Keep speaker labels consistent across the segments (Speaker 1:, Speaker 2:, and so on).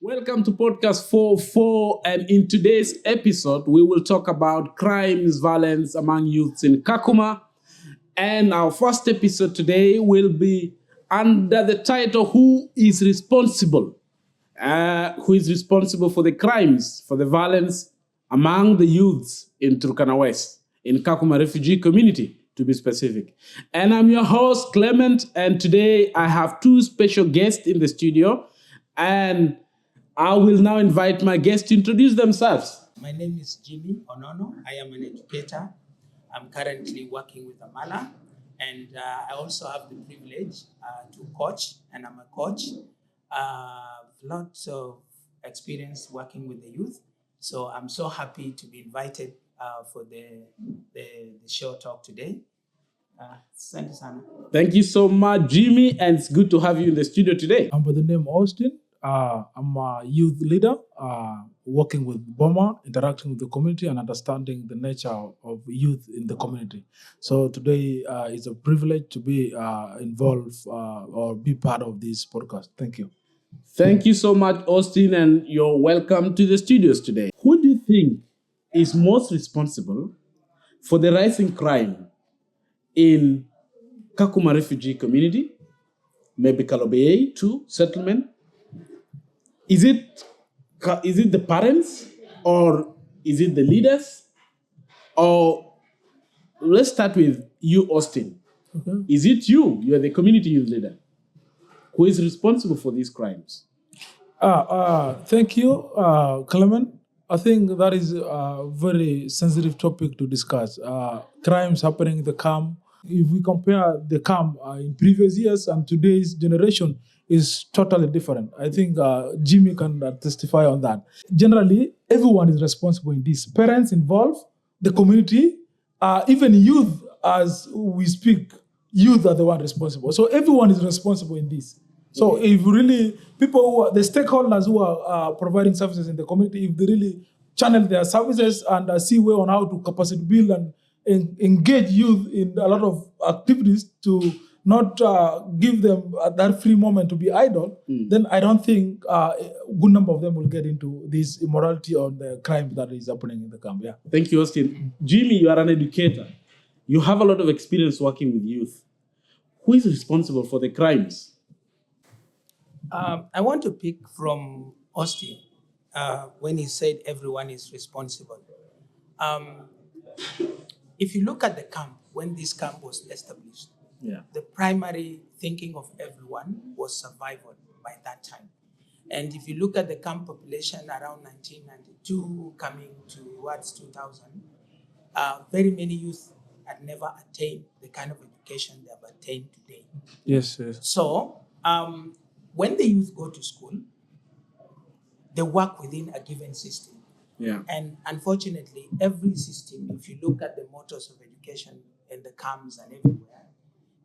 Speaker 1: Welcome to podcast 44, and in today's episode, we will talk about crimes, violence among youths in Kakuma. And our first episode today will be under the title, Who is Responsible? Who is responsible for the crimes, for the violence among the youths in Turkana West, in Kakuma Refugee community, to be specific. And I'm your host, Clement, and today I have two special guests in the studio, and I will now invite my guests to introduce themselves.
Speaker 2: My name is Jimmy Onono. I am an educator. I'm currently working with Amala, and I also have the privilege to coach, and I'm a coach. Lots of experience working with the youth, so I'm so happy to be invited for the show talk today.
Speaker 1: Thank you so much, Jimmy, and it's good to have you in the studio today.
Speaker 3: I'm by the name Austin. I'm a youth leader, working with BOMA, interacting with the community and understanding the nature of youth in the community. So today is a privilege to be involved or be part of this podcast. Thank you.
Speaker 1: Thank you so much, Austin, and you're welcome to the studios today. Who do you think is most responsible for the rising crime in Kakuma refugee community? Maybe kalobeyei too, settlement? Is it the parents, or is it the leaders? Or let's start with you, Austin.
Speaker 3: Okay.
Speaker 1: Is it you? You are the community youth leader. Who is responsible for these crimes?
Speaker 3: Thank you, Clement. I think that is a very sensitive topic to discuss. Crimes happening in the camp. If we compare the camp in previous years and today's generation, is totally different. I think Jimmy can testify on that. Generally, everyone is responsible in this. Parents involved, the community, even youth, as we speak, youth are the one responsible. So everyone is responsible in this. So if really people who are the stakeholders who are providing services in the community, if they really channel their services and see way on how to capacity build and engage youth in a lot of activities to not give them that free moment to be idle, then I don't think a good number of them will get into this immorality or the crime that is happening in the camp. Yeah.
Speaker 1: Thank you, Austin. Jimmy, you are an educator. You have a lot of experience working with youth. Who is responsible for the crimes?
Speaker 2: I want to pick from Austin when he said everyone is responsible. If you look at the camp, when this camp was established, the primary thinking of everyone was survival by that time. And if you look at the camp population around 1992 coming towards 2000, very many youth had never attained the kind of education they have attained today.
Speaker 3: Yes.
Speaker 2: So when the youth go to school, they work within a given system.
Speaker 1: Yeah.
Speaker 2: And unfortunately, every system, if you look at the mottos of education in the camps and everywhere,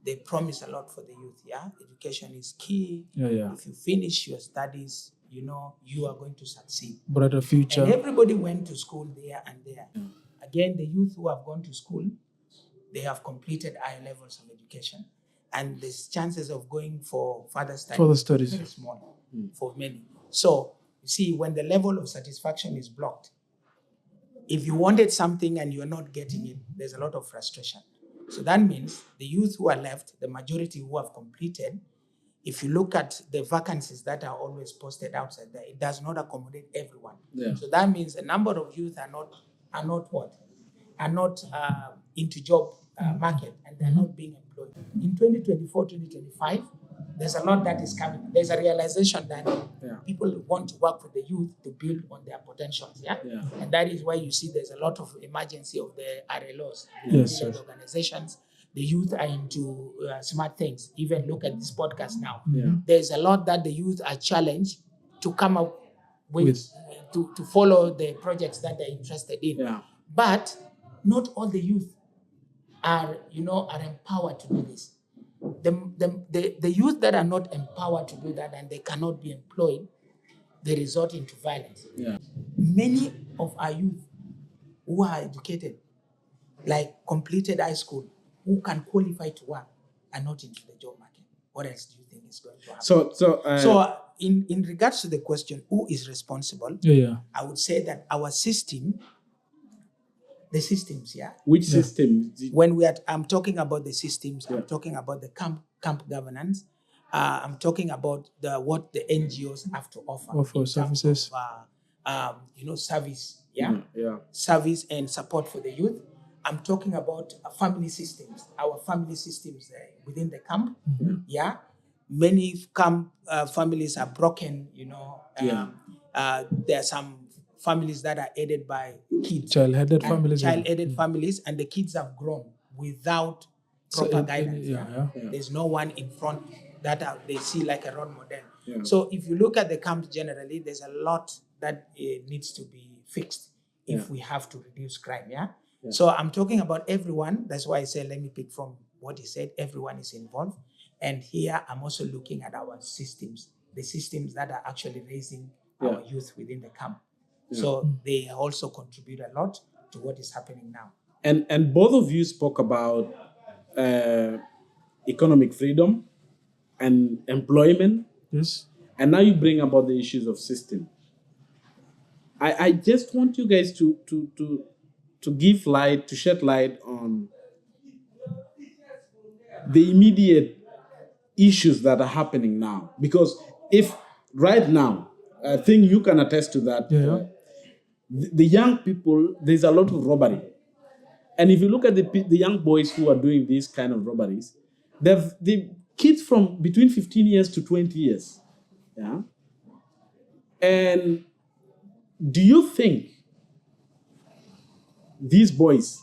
Speaker 2: they promise a lot for the youth. Yeah, education is key.
Speaker 3: Yeah.
Speaker 2: If you finish your studies, you are going to succeed.
Speaker 3: Brighter future.
Speaker 2: And everybody went to school there and there. Yeah. Again, the youth who have gone to school, they have completed higher levels of education, and the chances of going for further studies are very small for many. So you see, when the level of satisfaction is blocked, if you wanted something and you're not getting it, there's a lot of frustration. So that means the youth who are left, the majority who have completed, if you look at the vacancies that are always posted outside there, it does not accommodate everyone.
Speaker 1: Yeah.
Speaker 2: So that means a number of youth are not into job market, and they're not being employed. In 2024, 2025, there's a lot that is coming. There's a realization that people want to work with the youth to build on their potentials. Yeah? And that is why you see there's a lot of emergency of the RLOs, the organizations. The youth are into smart things. Even look at this podcast now.
Speaker 1: Yeah.
Speaker 2: There's a lot that the youth are challenged to come up with to follow the projects that they're interested in.
Speaker 1: Yeah.
Speaker 2: But not all the youth are empowered to do this. The youth that are not empowered to do that and they cannot be employed, they resort into violence.
Speaker 1: Yeah.
Speaker 2: Many of our youth who are educated, like completed high school, who can qualify to work, are not into the job market. What else do you think is going to happen?
Speaker 1: So
Speaker 2: in regards to the question, who is responsible? I would say that our system, the systems,
Speaker 1: Which system?
Speaker 2: When I'm talking about the systems, I'm talking about the camp governance. I'm talking about what the NGOs have to offer in
Speaker 3: services.
Speaker 2: Terms of, service, service and support for the youth. I'm talking about family systems, our family systems within the camp. Many camp families are broken. There are some families that are aided by kids,
Speaker 3: child-headed
Speaker 2: families, and the kids have grown without proper guidance. There's no one in front that they see like a role model. So if you look at the camps generally, there's a lot that needs to be fixed if we have to reduce crime. So I'm talking about everyone. That's why I say, let me pick from what he said. Everyone is involved. And here I'm also looking at our systems, the systems that are actually raising our youth within the camp. So they also contribute a lot to what is happening now.
Speaker 1: And both of you spoke about economic freedom and employment.
Speaker 3: Yes.
Speaker 1: And now you bring about the issues of system. I just want you guys to give light, to shed light on the immediate issues that are happening now. Because if right now, I think you can attest to that, the young people, there's a lot of robbery. And if you look at the young boys who are doing these kind of robberies, the kids from between 15 years to 20 years. And do you think these boys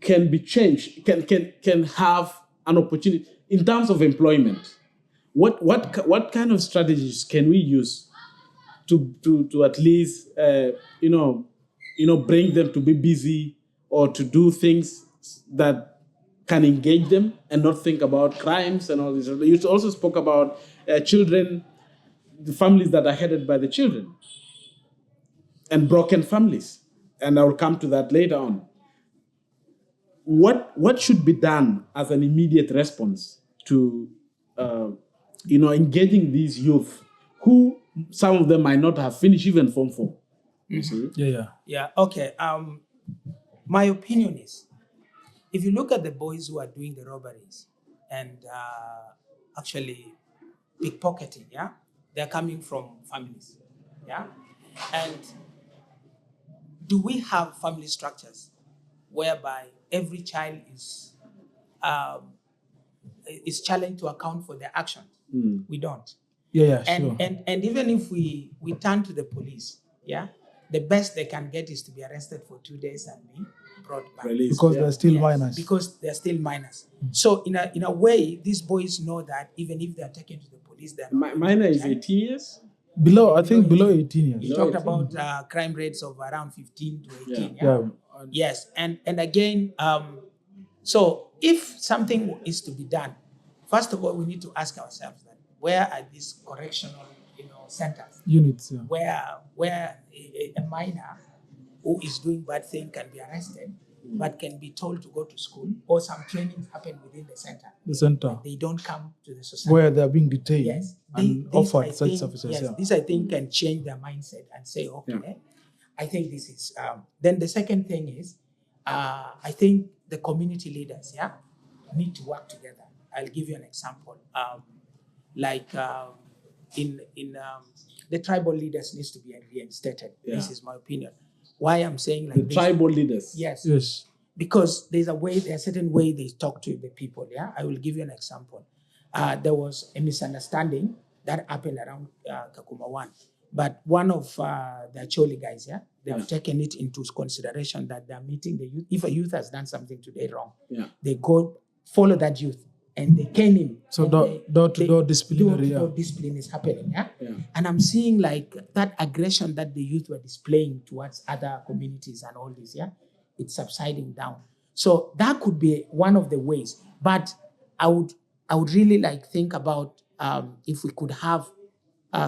Speaker 1: can be changed, can have an opportunity in terms of employment? What kind of strategies can we use to at least bring them to be busy or to do things that can engage them and not think about crimes and all this? You also spoke about children, the families that are headed by the children, and broken families. And I will come to that later on. What should be done as an immediate response to engaging these youth who some of them might not have finished even Form 4?
Speaker 2: Okay. My opinion is, if you look at the boys who are doing the robberies and actually pickpocketing, they're coming from families, and do we have family structures whereby every child is challenged to account for their actions? We don't.
Speaker 3: Sure.
Speaker 2: And even if we turn to the police, the best they can get is to be arrested for 2 days and be brought back.
Speaker 1: Released,
Speaker 3: because they're still minors.
Speaker 2: Because they're still minors. So in a way, these boys know that even if they're taken to the police, they're
Speaker 1: minor is 18 years?
Speaker 3: Below 18 years.
Speaker 2: You talked about crime rates of around 15 to 18. Yes. And again, so if something is to be done, first of all, we need to ask ourselves that where are these correctional centers?
Speaker 3: Units,
Speaker 2: where a minor who is doing bad thing can be arrested, but can be told to go to school, or some trainings happen within the center.
Speaker 3: The center.
Speaker 2: They don't come to the society.
Speaker 3: Where they're being detained and offered such
Speaker 2: think,
Speaker 3: services.
Speaker 2: Yes, this I think can change their mindset and say, okay, I think this is... then the second thing is, I think the community leaders, need to work together. I'll give you an example. The tribal leaders needs to be reinstated. This is my opinion. Why I'm saying like
Speaker 1: the tribal leaders?
Speaker 2: Yes. Because there's a certain way they talk to the people. I will give you an example. There was a misunderstanding that happened around Kakuma 1. But one of the Acholi guys, they have taken it into consideration that they're meeting the youth. If a youth has done something today wrong, they go follow that youth and they cane him.
Speaker 3: So door-to-door disciplinary.
Speaker 2: Door-to-door discipline is happening. And I'm seeing like that aggression that the youth were displaying towards other communities and all this, it's subsiding down. So that could be one of the ways. But I would really think about if we could have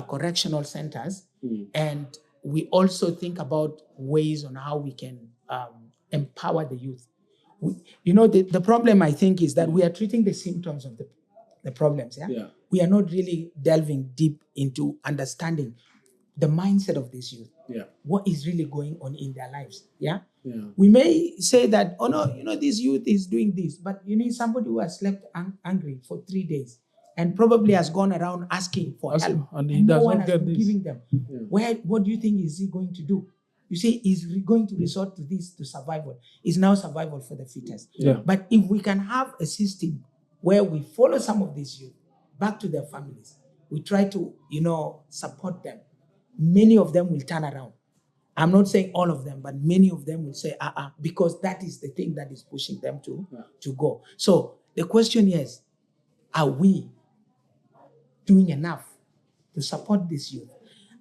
Speaker 2: correctional centers, and we also think about ways on how we can empower the youth. The problem I think is that we are treating the symptoms of the problems. we are not really delving deep into understanding the mindset of this youth.
Speaker 1: Yeah.
Speaker 2: What is really going on in their lives? Yeah.
Speaker 1: Yeah.
Speaker 2: We may say that, oh no, this youth is doing this, but you need somebody who has slept angry for 3 days and probably has gone around asking for help,
Speaker 3: and
Speaker 2: no
Speaker 3: does
Speaker 2: one
Speaker 3: not
Speaker 2: has
Speaker 3: get
Speaker 2: been
Speaker 3: this.
Speaker 2: giving them. What do you think is he going to do? You see, he's going to resort to this to survival. It's now survival for the fittest.
Speaker 3: Yeah.
Speaker 2: But if we can have a system where we follow some of these youth back to their families, we try to, support them, many of them will turn around. I'm not saying all of them, but many of them will say, because that is the thing that is pushing them to go. So the question is, are we doing enough to support this youth?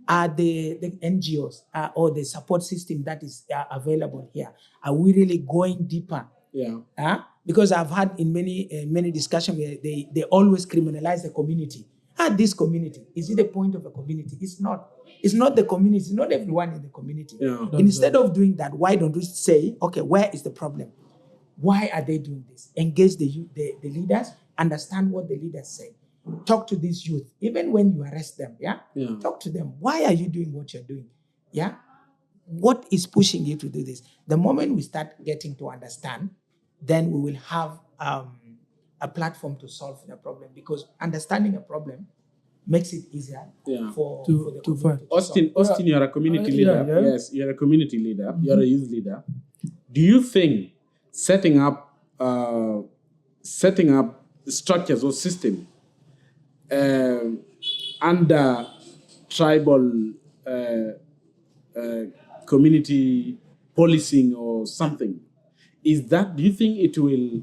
Speaker 2: Are the NGOs or the support system that is available here, are we really going deeper?
Speaker 1: Yeah.
Speaker 2: Because I've had in many discussions where they always criminalize the community. This community, is it the point of a community? It's not. It's not the community. It's not everyone in the community.
Speaker 1: Yeah.
Speaker 2: Instead of doing that, why don't we say, okay, where is the problem? Why are they doing this? Engage the leaders, understand what the leaders say. Talk to these youth, even when you arrest them, Talk to them. Why are you doing what you're doing? Yeah? What is pushing you to do this? The moment we start getting to understand, then we will have a platform to solve the problem, because understanding a problem makes it easier for the community to solve.
Speaker 1: Austin, you're a community leader.
Speaker 3: Yeah.
Speaker 1: Yes, you're a community leader. You're a youth leader. Do you think setting up structures or system under tribal community policing or something, do you think it will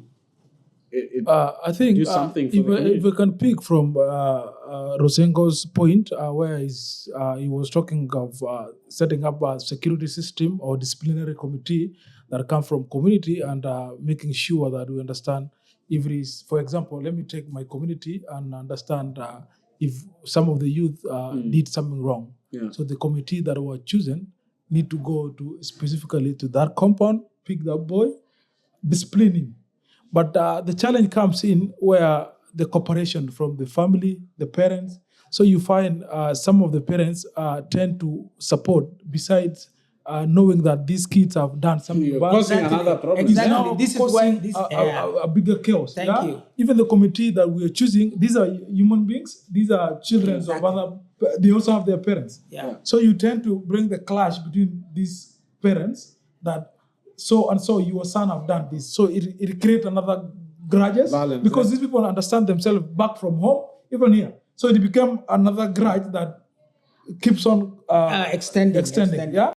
Speaker 3: I think
Speaker 1: do something for the community?
Speaker 3: if we can pick from Rosengo's point, where he was talking of setting up a security system or disciplinary committee that come from community and making sure that we understand if it is, for example, let me take my community and understand if some of the youth did something wrong.
Speaker 1: Yeah.
Speaker 3: So the committee that were chosen need to go to specifically to that compound, pick that boy, discipline him. But the challenge comes in where the cooperation from the family, the parents. So you find some of the parents tend to support, besides knowing that these kids have done something bad.
Speaker 1: Causing another problem.
Speaker 2: Exactly.
Speaker 3: Now
Speaker 2: This is why
Speaker 3: a bigger chaos.
Speaker 2: Thank you.
Speaker 3: Even the committee that we are choosing, these are human beings. These are children of other. They also have their parents.
Speaker 2: Yeah.
Speaker 3: So you tend to bring the clash between these parents that so and so your son have done this. So it creates another grudges
Speaker 1: Violence,
Speaker 3: because these people understand themselves back from home, even here. So it became another grudge that keeps on extending. Yeah.